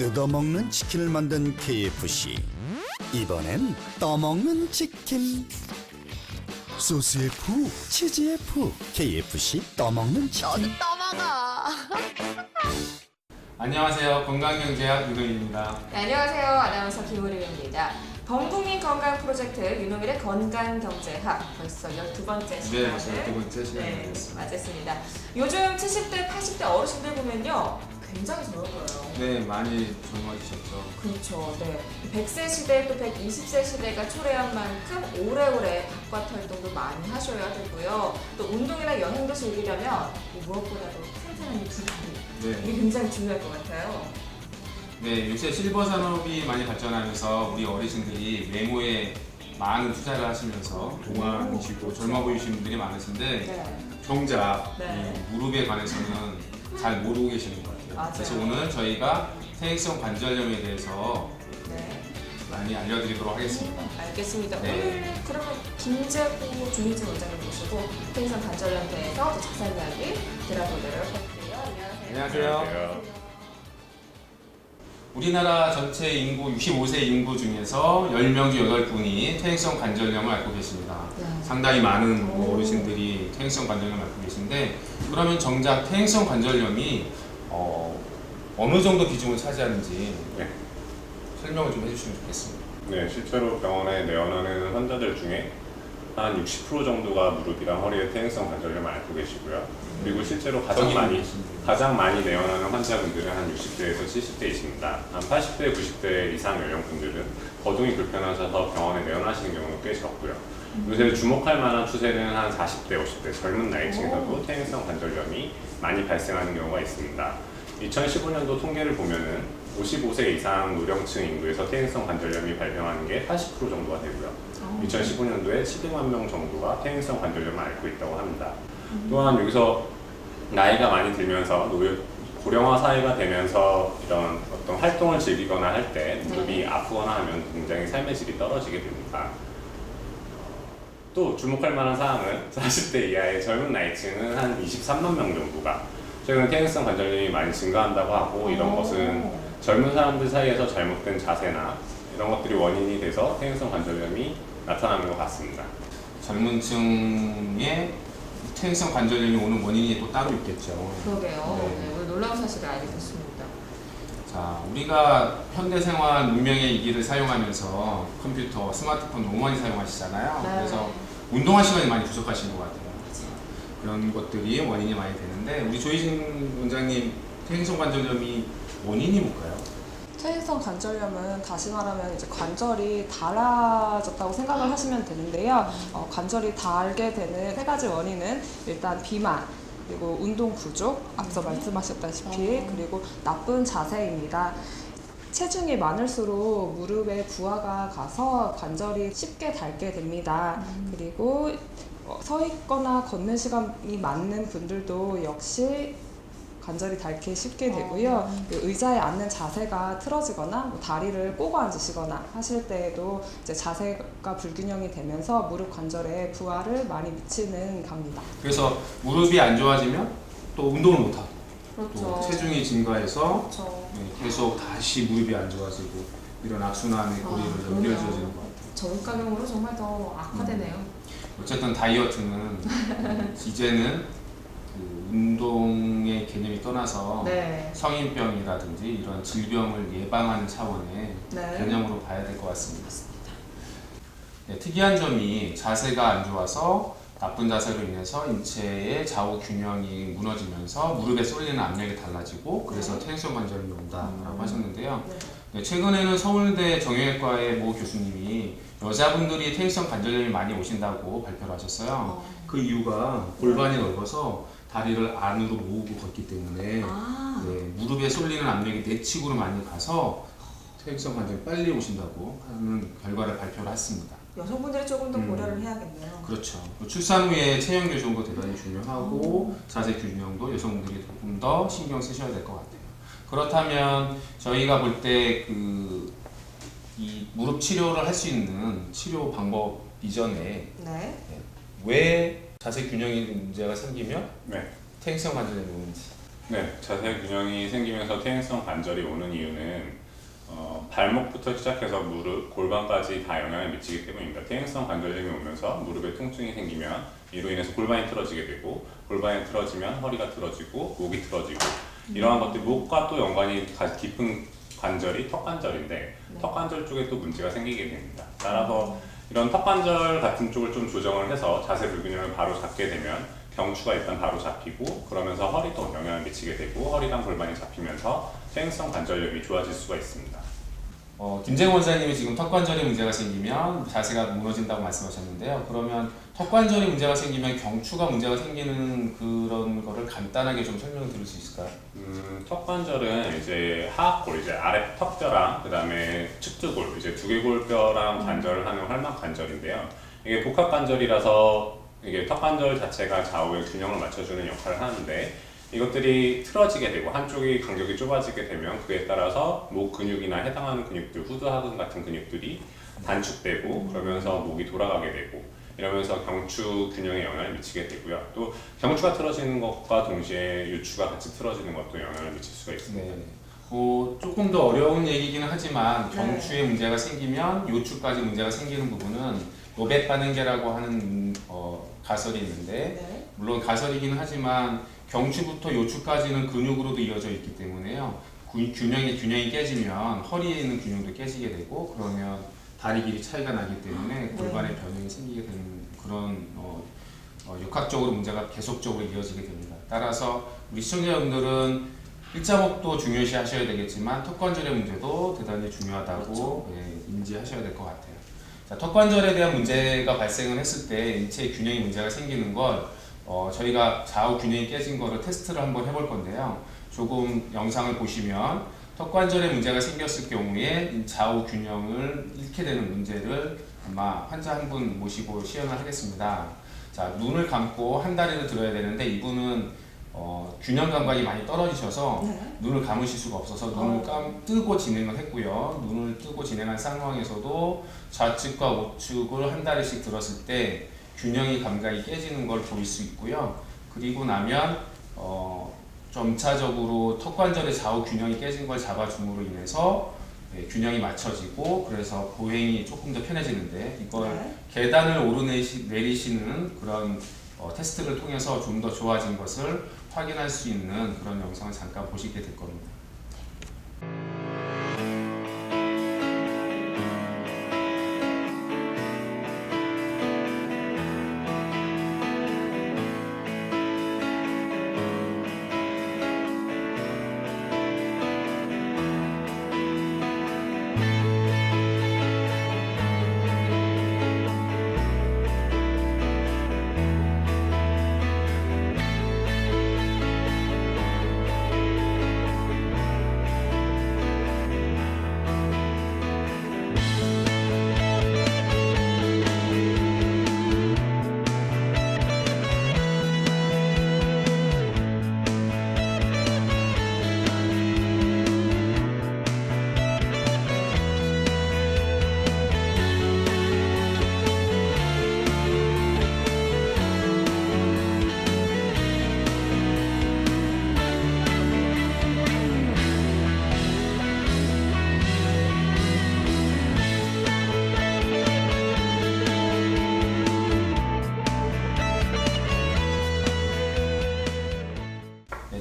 뜯어먹는 치킨을 만든 KFC. 이번엔 떠먹는 치킨. 소스에 푹, 치즈에 푹. KFC 떠먹는 치킨. 너도 떠먹어. 안녕하세요. 건강경제학 유동일입니다. 네, 안녕하세요. 아나운서 김우림입니다. 범국민 건강 프로젝트 유노밀의 건강경제학 벌써 12번째 시간을 벌써 12번째 시간이 됐습니다. 맞았습니다. 요즘 70대, 80대 어르신들 보면요. 굉장히 젊어 보여요. 네, 많이 젊어지셨죠. 그렇죠. 네. 100세 시대 또 120세 시대가 초래한 만큼 오래오래 바깥 활동도 많이 하셔야 되고요. 또 운동이나 여행도 즐기려면 무엇보다도 튼튼한 이 두 다리. 네. 이게 굉장히 중요할 것 같아요. 네, 요새 실버 산업이 많이 발전하면서 우리 어르신들이 외모에 많은 투자를 하시면서 동안이시고 젊어 보이시는 분들이 많으신데 네. 정작 네. 이 무릎에 관해서는 잘 모르고 계시는 것 같아요. 맞아요. 그래서 오늘 저희가 퇴행성 관절염에 대해서 네. 많이 알려드리도록 하겠습니다. 알겠습니다. 네. 오늘 그러면 김재구 조민진 원장님 모시고 퇴행성 관절염에 대해서 더 자세한 이야기 들어보도록 할게요. 안녕하세요. 우리나라 전체 인구 65세 인구 중에서 10명 중 8분이 퇴행성 관절염을 앓고 계십니다. 네. 상당히 많은 오. 어르신들이 퇴행성 관절염을 앓고 계신데, 그러면 정작 퇴행성 관절염이 어느 정도 비중을 차지하는지 설명을 좀 해주시면 좋겠습니다. 네, 실제로 병원에 내원하는 환자들 중에 한 60% 정도가 무릎이랑 허리에 퇴행성 관절염을 앓고 계시고요. 그리고 실제로 가장 많이 내원하는 환자분들은 한 60대에서 70대이십니다. 한 80대, 90대 이상 연령분들은 거동이 불편하셔서 병원에 내원하시는 경우가 꽤 적고요. 요새 주목할 만한 추세는 한 40대, 50대 젊은 나이층에서도 퇴행성 관절염이 많이 발생하는 경우가 있습니다. 2015년도 통계를 보면은 55세 이상 노령층 인구에서 퇴행성 관절염이 발병하는 게 80% 정도가 되고요. 2015년도에 700만 명 정도가 퇴행성 관절염을 앓고 있다고 합니다. 또한 여기서 나이가 많이 들면서 고령화 사회가 되면서 이런 어떤 활동을 즐기거나 할 때 무릎이 아프거나 하면 굉장히 삶의 질이 떨어지게 됩니다. 또 주목할 만한 사항은 40대 이하의 젊은 나이층은 한 23만 명 정도가 최근 퇴행성 관절염이 많이 증가한다고 하고, 이런 것은 젊은 사람들 사이에서 잘못된 자세나 이런 것들이 원인이 돼서 퇴행성 관절염이 나타나는 것 같습니다. 젊은 층에 퇴행성 관절염이 오는 원인이 또 따로 있겠죠. 그러게요. 네. 네, 오늘 놀라운 사실을 알게 됐습니다. 자, 우리가 현대생활 문명의 이기를 사용하면서 컴퓨터, 스마트폰 너무 많이 사용하시잖아요. 네. 그래서 운동할 시간이 많이 부족하신 것 같아요. 그런 것들이 원인이 많이 되는데, 우리 조희진 원장님, 퇴행성 관절염이 원인이 뭘까요? 퇴행성 관절염은 다시 말하면 이제 관절이 닳아졌다고 생각을 하시면 되는데요. 관절이 닳게 되는 세 가지 원인은 일단 비만, 그리고 운동 부족, 앞서 말씀하셨다시피, 그리고 나쁜 자세입니다. 체중이 많을수록 무릎에 부하가 가서 관절이 쉽게 닳게 됩니다. 그리고 서 있거나 걷는 시간이 많은 분들도 역시 관절이 닳기 쉽게 되고요. 의자에 앉는 자세가 틀어지거나 뭐 다리를 꼬고 앉으시거나 하실 때에도 이제 자세가 불균형이 되면서 무릎 관절에 부하를 많이 미치는 겁니다. 그래서 무릎이 안 좋아지면 또 운동을 못하고, 그렇죠. 또 체중이 증가해서 그렇죠. 계속 다시 무릎이 안 좋아지고 이런 악순환의 고리를 연결지어지는 것 같아요. 저물가경으로 정말 더 악화되네요. 어쨌든 다이어트는 이제는 그 운동의 개념이 떠나서 네. 성인병이라든지 이런 질병을 예방하는 차원의 네. 개념으로 봐야 될 것 같습니다. 네, 특이한 점이 자세가 안 좋아서 나쁜 자세로 인해서 인체의 좌우 균형이 무너지면서 무릎에 쏠리는 압력이 달라지고, 그래서 퇴행성 관절염이 온다라고 하셨는데요. 네. 네, 최근에는 서울대 정형외과의 모 교수님이 여자분들이 퇴행성 관절염이 많이 오신다고 발표를 하셨어요. 그 이유가 골반이 넓어서 다리를 안으로 모으고 걷기 때문에 네, 무릎에 쏠리는 압력이 내측으로 많이 가서 퇴행성 관절염이 빨리 오신다고 하는 결과를 발표를 했습니다. 여성분들이 조금 더 고려를 해야겠네요. 그렇죠. 출산 후에 체형 교정도 대단히 중요하고 자세 균형도 여성분들이 조금 더 신경 쓰셔야 될 것 같아요. 그렇다면 저희가 볼 때 이 무릎 치료를 할 수 있는 치료 방법 이전에 네. 왜 자세 균형이 문제가 생기면 네. 퇴행성 관절염이 오는지 네, 자세 균형이 생기면서 퇴행성 관절이 오는 이유는 발목부터 시작해서 무릎, 골반까지 다 영향을 미치기 때문입니다. 퇴행성 관절염이 오면서 무릎에 통증이 생기면 이로 인해서 골반이 틀어지게 되고, 골반이 틀어지면 허리가 틀어지고 목이 틀어지고, 이러한 것들이 목과 또 연관이 깊은 관절이 턱관절인데 턱관절 쪽에 또 문제가 생기게 됩니다. 따라서 이런 턱관절 같은 쪽을 좀 조정을 해서 자세 불균형을 바로 잡게 되면 경추가 일단 바로 잡히고, 그러면서 허리도 영향을 미치게 되고, 허리랑 골반이 잡히면서 퇴행성 관절염이 좋아질 수가 있습니다. 김재원 원장님이 지금 턱관절에 문제가 생기면 자세가 무너진다고 말씀하셨는데요. 그러면 턱관절에 문제가 생기면 경추가 문제가 생기는 그런 거를 간단하게 좀 설명을 드릴 수 있을까요? 턱관절은 이제 하악골, 이제 아래 턱뼈랑 그다음에 측두골, 이제 두개골뼈랑 관절을 하는 활막 관절인데요. 이게 복합 관절이라서 이게 턱관절 자체가 좌우의 균형을 맞춰주는 역할을 하는데, 이것들이 틀어지게 되고 한쪽이 간격이 좁아지게 되면 그에 따라서 목 근육이나 해당하는 근육들, 후두하근 같은 근육들이 단축되고, 그러면서 목이 돌아가게 되고, 이러면서 경추 균형에 영향을 미치게 되고요. 또 경추가 틀어지는 것과 동시에 유추가 같이 틀어지는 것도 영향을 미칠 수가 있습니다. 네. 조금 더 어려운 얘기기는 하지만 경추에 문제가 생기면 요추까지 문제가 생기는 부분은 노백반응계라고 하는 가설이 있는데, 물론 가설이기는 하지만 경추부터 요추까지는 근육으로도 이어져 있기 때문에요. 균형이 깨지면 허리에 있는 균형도 깨지게 되고, 그러면 다리 길이 차이가 나기 때문에 골반의 변형이 생기게 되는 그런 역학적으로 문제가 계속적으로 이어지게 됩니다. 따라서 우리 시청자분들은 일자목도 중요시 하셔야 되겠지만 턱관절의 문제도 대단히 중요하다고 인지하셔야 될 것 같아요. 자, 턱관절에 대한 문제가 발생을 했을 때 인체 균형이 문제가 생기는 걸 저희가 좌우 균형이 깨진 거를 테스트를 한번 해볼 건데요. 조금 영상을 보시면 턱관절에 문제가 생겼을 경우에 좌우 균형을 잃게 되는 문제를 아마 환자 한 분 모시고 시연을 하겠습니다. 자, 눈을 감고 한 다리를 들어야 되는데 이분은 균형 감각이 많이 떨어지셔서 눈을 감으실 수가 없어서 눈을 뜨고 진행을 했고요. 눈을 뜨고 진행한 상황에서도 좌측과 우측을 한 다리씩 들었을 때 균형이 감각이 깨지는 걸 보일 수 있고요. 그리고 나면 점차적으로 턱관절의 좌우 균형이 깨진 걸 잡아줌으로 인해서 균형이 맞춰지고, 그래서 보행이 조금 더 편해지는데, 이걸 계단을 오르내리시는 그런 테스트를 통해서 좀 더 좋아진 것을 확인할 수 있는 그런 영상을 잠깐 보시게 될 겁니다.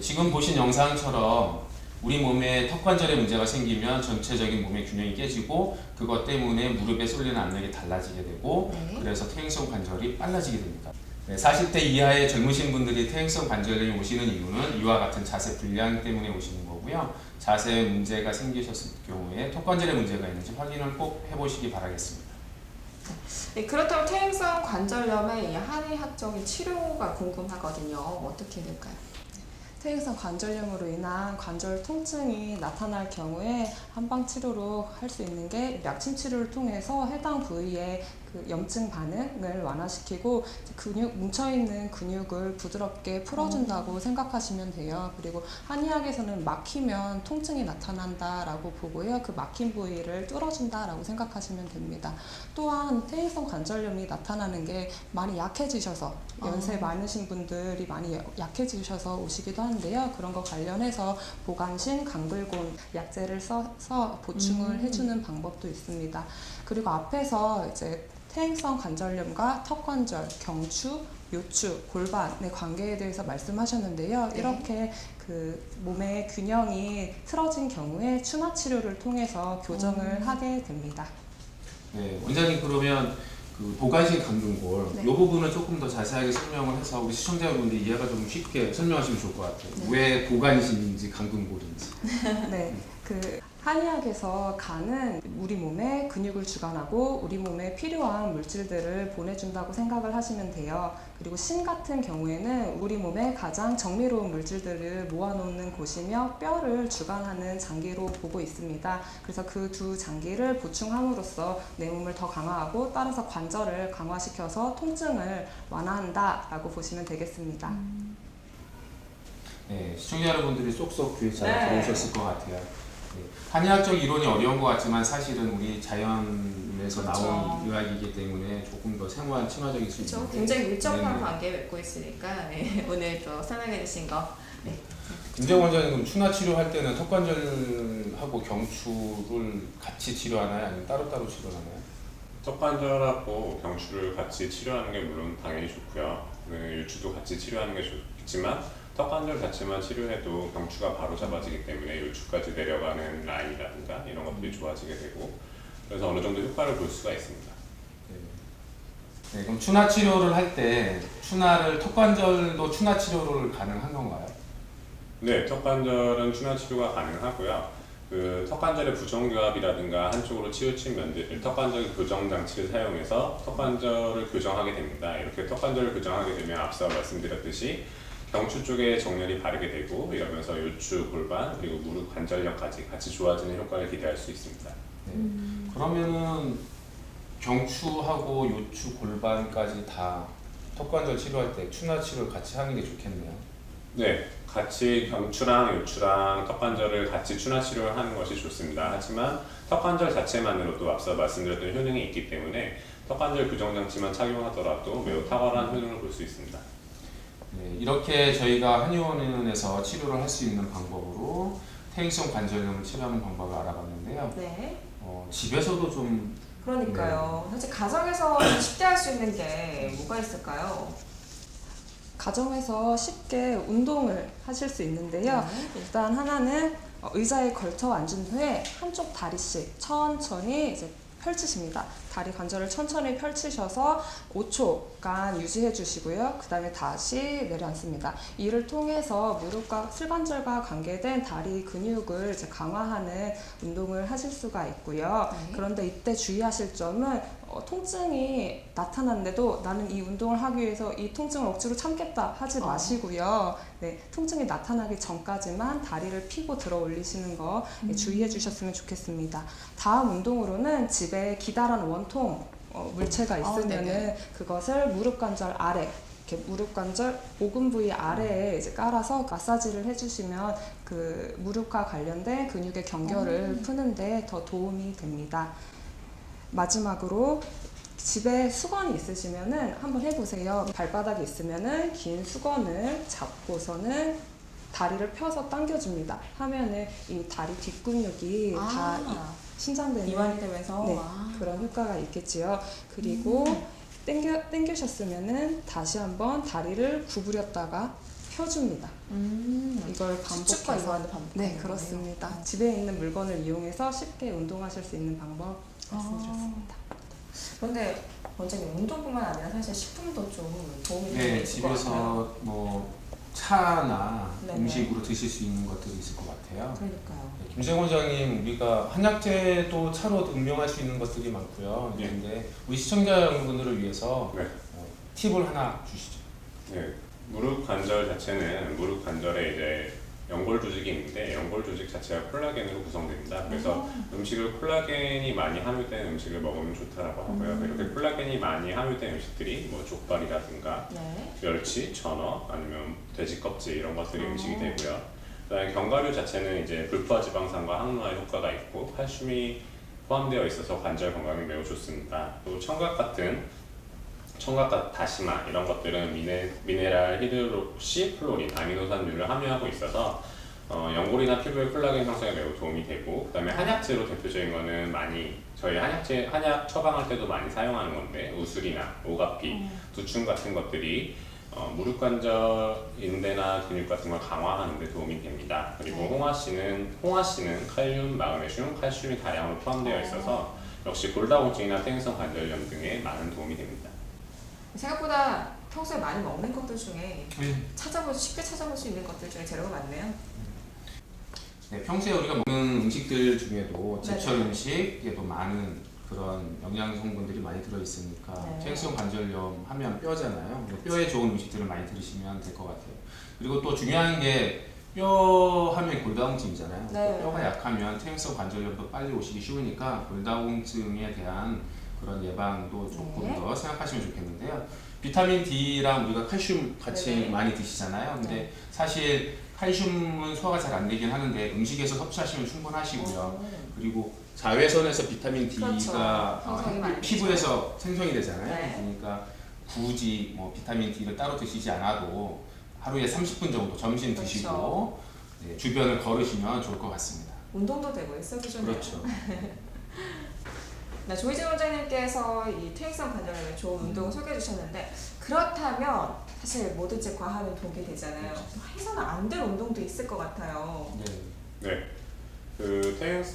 지금 보신 영상처럼 우리 몸에 턱관절에 문제가 생기면 전체적인 몸의 균형이 깨지고, 그것 때문에 무릎에 쏠리는 압력이 달라지게 되고, 그래서 퇴행성 관절이 빨라지게 됩니다. 40대 이하의 젊으신 분들이 퇴행성 관절염이 오시는 이유는 이와 같은 자세 불량 때문에 오시는 거고요. 자세에 문제가 생기셨을 경우에 턱관절에 문제가 있는지 확인을 꼭 해보시기 바라겠습니다. 네, 그렇다면 퇴행성 관절염의 이 한의학적인 치료가 궁금하거든요. 어떻게 될까요? 퇴행성 관절염으로 인한 관절 통증이 나타날 경우에 한방 치료로 할 수 있는 게 약침 치료를 통해서 해당 부위에 그 염증 반응을 완화시키고 근육 뭉쳐있는 근육을 부드럽게 풀어준다고 생각하시면 돼요. 그리고 한의학에서는 막히면 통증이 나타난다라고 보고요. 그 막힌 부위를 뚫어준다라고 생각하시면 됩니다. 또한 퇴행성 관절염이 나타나는 게 많이 약해지셔서 연세 많으신 분들이 많이 약해지셔서 오시기도 하는데요. 그런 거 관련해서 보간신, 강불곤 약재를 써서 보충을 해주는 방법도 있습니다. 그리고 앞에서 이제 퇴행성 관절염과 턱관절, 경추, 요추, 골반의 관계에 대해서 말씀하셨는데요. 네. 이렇게 그 몸의 균형이 틀어진 경우에 추나 치료를 통해서 교정을 하게 됩니다. 네, 원장님 그러면 그 보간신 강등골 네. 이 부분은 조금 더 자세하게 설명을 해서 우리 시청자분들이 이해가 좀 쉽게 설명하시면 좋을 것 같아요. 왜 보간신인지 강등골인지. 네, 그 한의학에서 간은 우리 몸에 근육을 주관하고 우리 몸에 필요한 물질들을 보내준다고 생각을 하시면 돼요. 그리고 신 같은 경우에는 우리 몸에 가장 정밀로운 물질들을 모아놓는 곳이며 뼈를 주관하는 장기로 보고 있습니다. 그래서 그 두 장기를 보충함으로써 내 몸을 더 강화하고 따라서 관절을 강화시켜서 통증을 완화한다라고 보시면 되겠습니다. 네, 시청자 여러분들이 쏙쏙 귀에 잘 네. 들어오셨을 것 같아요. 네, 한의학적 이론이 어려운 것 같지만 사실은 우리 자연에서 그렇죠. 나온 의학이기 때문에 조금 더 생활 친화적일 수 그렇죠. 있는데 굉장히 밀접한 네네. 관계 맺고 있으니까 네. 오늘 또 설명해 주신 거 네. 김재원 원장님 그럼 추나 치료할 때는 턱관절하고 경추를 같이 치료하나요? 아니면 따로따로 치료하나요? 턱관절하고 경추를 같이 치료하는 게 물론 당연히 좋고요. 요추도 같이 치료하는 게 좋지만 턱관절 자체만 치료해도 경추가 바로 잡아지기 때문에 요추까지 내려가는 라인이라든가 이런 것들이 좋아지게 되고 그래서 어느 정도 효과를 볼 수가 있습니다. 네, 그럼 추나 치료를 할 때 턱관절도 추나 치료를 가능한 건가요? 네, 턱관절은 추나 치료가 가능하고요. 그 턱관절의 부정교합이라든가 한쪽으로 치우친 면들을 턱관절 교정 장치를 사용해서 턱관절을 교정하게 됩니다. 이렇게 턱관절을 교정하게 되면 앞서 말씀드렸듯이 경추 쪽에 정렬이 바르게 되고 이러면서 요추, 골반 그리고 무릎 관절력까지 같이 좋아지는 효과를 기대할 수 있습니다. 네. 그러면은 경추하고 요추, 골반까지 다 턱관절 치료할 때 추나 치료를 같이 하는 게 좋겠네요. 네, 같이 경추랑 요추랑 턱관절을 같이 추나 치료를 하는 것이 좋습니다. 하지만 턱관절 자체만으로도 앞서 말씀드렸던 효능이 있기 때문에 턱관절 교정 장치만 착용하더라도 매우 탁월한 효능을 볼 수 있습니다. 네, 이렇게 저희가 한의원에서 치료를 할 수 있는 방법으로 퇴행성 관절염을 치료하는 방법을 알아봤는데요. 네. 집에서도 좀 그러니까요. 사실 가정에서 좀 쉽게 할 수 있는 게 뭐가 있을까요? 가정에서 쉽게 운동을 하실 수 있는데요. 일단 하나는 의자에 걸쳐 앉은 후에 한쪽 다리씩 천천히 이제 펼치십니다. 다리 관절을 천천히 펼치셔서 5초간 유지해 주시고요. 그 다음에 다시 내려앉습니다. 이를 통해서 무릎과 슬관절과 관계된 다리 근육을 이제 강화하는 운동을 하실 수가 있고요. 네. 그런데 이때 주의하실 점은 통증이 나타났는데도 나는 이 운동을 하기 위해서 이 통증을 억지로 참겠다 하지 마시고요. 네, 통증이 나타나기 전까지만 다리를 펴고 들어 올리시는 거 주의해 주셨으면 좋겠습니다. 다음 운동으로는 집에 기다란 원통 물체가 있으면은 네네. 그것을 무릎 관절 아래 이렇게 무릎 관절 모근 부위 아래에 이제 깔아서 마사지를 해주시면 그 무릎과 관련된 근육의 경결을 푸는데 더 도움이 됩니다. 마지막으로 집에 수건이 있으시면은 한번 해보세요. 발바닥이 있으면은 긴 수건을 잡고서는 다리를 펴서 당겨줍니다. 하면은 이 다리 뒷근육이 다 신장되는 이완이 되면서 네, 그런 효과가 있겠지요. 그리고 당겨셨으면은 다시 한번 다리를 구부렸다가 펴줍니다. 이걸 수축과 반복해서 이완을 반복하는 네, 거예요? 그렇습니다. 집에 있는 물건을 이용해서 쉽게 운동하실 수 있는 방법 말씀드렸습니다. 그런데 원장님 운동뿐만 아니라 사실 식품도 좀 도움이 네, 되는 것 같아요. 집에서 뭐 차나 네네. 음식으로 드실 수 있는 것들이 있을 것 같아요. 그러니까요. 네, 김재원 원장님, 우리가 한약재도 차로 응용할 수 있는 것들이 많고요. 네. 그런데 우리 시청자 여러분들을 위해서 네. 팁을 하나 주시죠. 네, 무릎 관절 자체는 무릎 관절에 이제 연골 조직이 있는데 연골 조직 자체가 콜라겐으로 구성됩니다. 그래서 음식을 콜라겐이 많이 함유된 음식을 먹으면 좋다라고 하고요. 이렇게 콜라겐이 많이 함유된 음식들이 뭐 족발이라든가 네. 멸치, 전어, 아니면 돼지 껍질 이런 것들이 음식이 되고요. 그다음에 견과류 자체는 이제 불포화지방산과 항노화 효과가 있고 칼슘이 포함되어 있어서 관절 건강에 매우 좋습니다. 또 청각과 다시마 이런 것들은 미네랄 히드록시 클로린 아미노산류를 함유하고 있어서 연골이나 피부의 콜라겐 형성에 매우 도움이 되고, 그다음에 한약재로 대표적인 거는 많이 저희 한약 처방할 때도 많이 사용하는 건데 우술이나 오가피, 두충 같은 것들이 무릎 관절 인대나 근육 같은 걸 강화하는 데 도움이 됩니다. 그리고 홍화씨는 칼륨, 마그네슘, 칼슘이 다량으로 포함되어 있어서 역시 골다공증이나 퇴행성 관절염 등에 많은 도움이 됩니다. 생각보다 평소에 많이 먹는 것들 중에 네. 쉽게 찾아볼 수 있는 것들 중에 재료가 많네요. 네, 평소에 우리가 먹는 음식들 중에도 제철 네네. 음식에도 많은 그런 영양 성분들이 많이 들어있으니까 네. 퇴행성 관절염 하면 뼈잖아요. 뼈에 좋은 음식들을 많이 들으시면 될 것 같아요. 그리고 또 중요한 게 뼈 하면 골다공증이잖아요. 네. 뼈가 약하면 퇴행성 관절염도 빨리 오시기 쉬우니까 골다공증에 대한 그런 예방도 조금 네. 더 생각하시면 좋겠는데요. 비타민 D랑 우리가 칼슘 같이 네네. 많이 드시잖아요. 근데 네. 사실 칼슘은 소화가 잘 안 되긴 하는데 음식에서 섭취하시면 충분하시고요. 그리고 자외선에서 비타민 D가 그렇죠. 생성이 많이 피부에서 생성이 되잖아요. 네. 그러니까 굳이 뭐 비타민 D를 따로 드시지 않아도 하루에 30분 정도 점심 그렇죠. 드시고 네, 주변을 걸으시면 좋을 것 같습니다. 운동도 되고 일석이조네요. 그렇죠. 네, 조희진 원장님께서 이 퇴행성 관절염에 좋은 운동을 소개해 주셨는데, 그렇다면 사실 뭐든지 과하면 독이 되잖아요. 또 해서는 안 될 운동도 있을 것 같아요. 네. 네.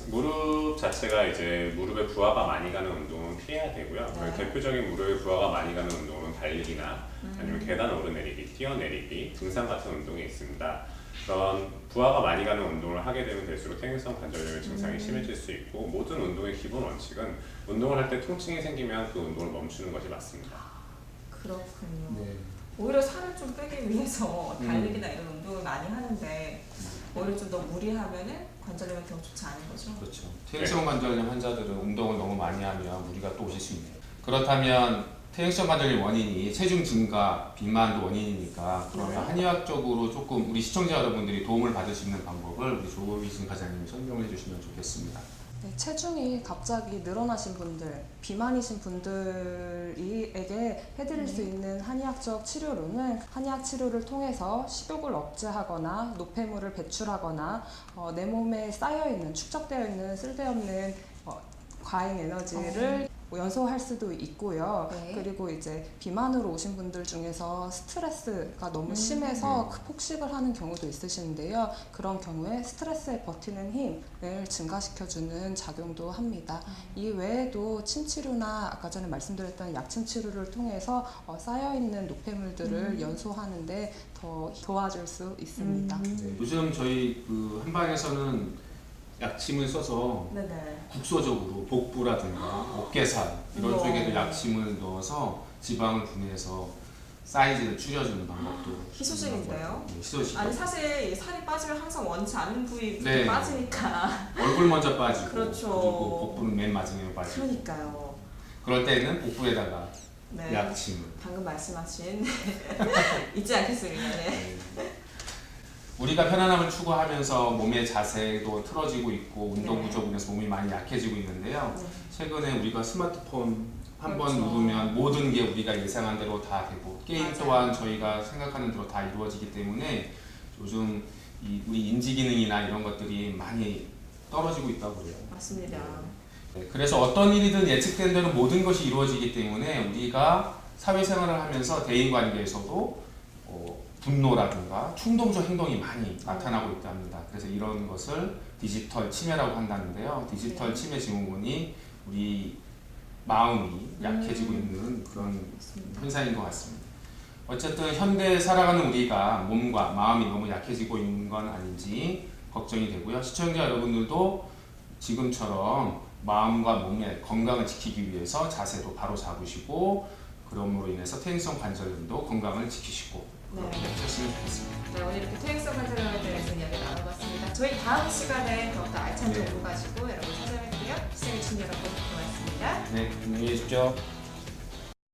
무릎 자체가 이제 무릎에 부하가 많이 가는 운동은 피해야 되고요. 네. 대표적인 무릎에 부하가 많이 가는 운동은 달리기나 아니면 계단 오르내리기, 뛰어내리기, 등산 같은 운동이 있습니다. 그런 부하가 많이 가는 운동을 하게 되면 될수록 퇴행성 관절염의 증상이 심해질 수 있고, 모든 운동의 기본 원칙은 운동을 할 때 통증이 생기면 그 운동을 멈추는 것이 맞습니다. 그렇군요. 네. 오히려 살을 좀 빼기 위해서 달리기나 이런 운동을 많이 하는데 오히려 좀 더 무리하면은 관절염에 더 좋지 않은 거죠. 그렇죠. 퇴행성 관절염 환자들은 운동을 너무 많이 하면 무리가 또 오실 수 있네요. 그렇다면 퇴행성 관절염 원인이 체중 증가, 비만도 원인이니까 그러면 네. 한의학적으로 조금 우리 시청자 여러분들이 도움을 받을 수 있는 방법을 우리 조희진 과장님이 설명해 주시면 좋겠습니다. 네, 체중이 갑자기 늘어나신 분들, 비만이신 분들에게 해드릴 수 있는 한의학적 치료로는 한의학 치료를 통해서 식욕을 억제하거나 노폐물을 배출하거나 내 몸에 쌓여있는, 축적되어 있는 쓸데없는 과잉 에너지를 연소할 수도 있고요. 네. 그리고 이제 비만으로 오신 분들 중에서 스트레스가 너무 심해서 폭식을 하는 경우도 있으시는데요. 그런 경우에 스트레스에 버티는 힘을 증가시켜주는 작용도 합니다. 이 외에도 침치료나 아까 전에 말씀드렸던 약침 치료를 통해서 쌓여있는 노폐물들을 연소하는데 더 도와줄 수 있습니다. 네, 요즘 저희 그 한방에서는 약침을 써서 네네. 국소적으로 복부라든가 어깨살 이런 우와. 쪽에도 약침을 넣어서 지방을 분해해서 사이즈를 줄여주는 방법도 희소식인데요? 네, 희소식. 아니 사실 이 살이 빠지면 항상 원치 않는 부위부터 네. 빠지니까. 얼굴 먼저 빠지고 그렇죠. 그리고 복부는 맨 마지막에 빠지고 그러니까요. 그럴 때는 복부에다가 네. 약침을 방금 말씀하신 잊지 않겠습니다. 네. 우리가 편안함을 추구하면서 몸의 자세도 틀어지고 있고 운동 네. 부족으로 인해서 몸이 많이 약해지고 있는데요. 네. 최근에 우리가 스마트폰 한 번 그렇죠. 누르면 모든 게 우리가 예상한 대로 다 되고 게임 맞아요. 또한 저희가 생각하는 대로 다 이루어지기 때문에 요즘 우리 인지 기능이나 이런 것들이 많이 떨어지고 있다고 그래요. 맞습니다. 네, 그래서 어떤 일이든 예측된 대로 모든 것이 이루어지기 때문에 우리가 사회생활을 하면서 대인관계에서도 분노라든가 충동적 행동이 많이 나타나고 있다 합니다. 그래서 이런 것을 디지털 치매라고 한다는데요. 디지털 네. 치매 증후군이 우리 마음이 약해지고 있는 그런 맞습니다. 현상인 것 같습니다. 어쨌든 현대에 살아가는 우리가 몸과 마음이 너무 약해지고 있는 건 아닌지 걱정이 되고요. 시청자 여러분들도 지금처럼 마음과 몸의 건강을 지키기 위해서 자세도 바로 잡으시고 그럼으로 인해서 퇴행성 관절염도 건강을 지키시고 그렇게 하셨으면 좋겠습니다. 네, 오늘 이렇게 퇴행성 관절염에 대해서 이야기 나눠봤습니다. 저희 다음 시간에 더욱더 알찬 네. 정보 가지고 여러분 찾아뵐게요. 시청해주신 여러분 고맙습니다. 네, 안녕히 계십시오.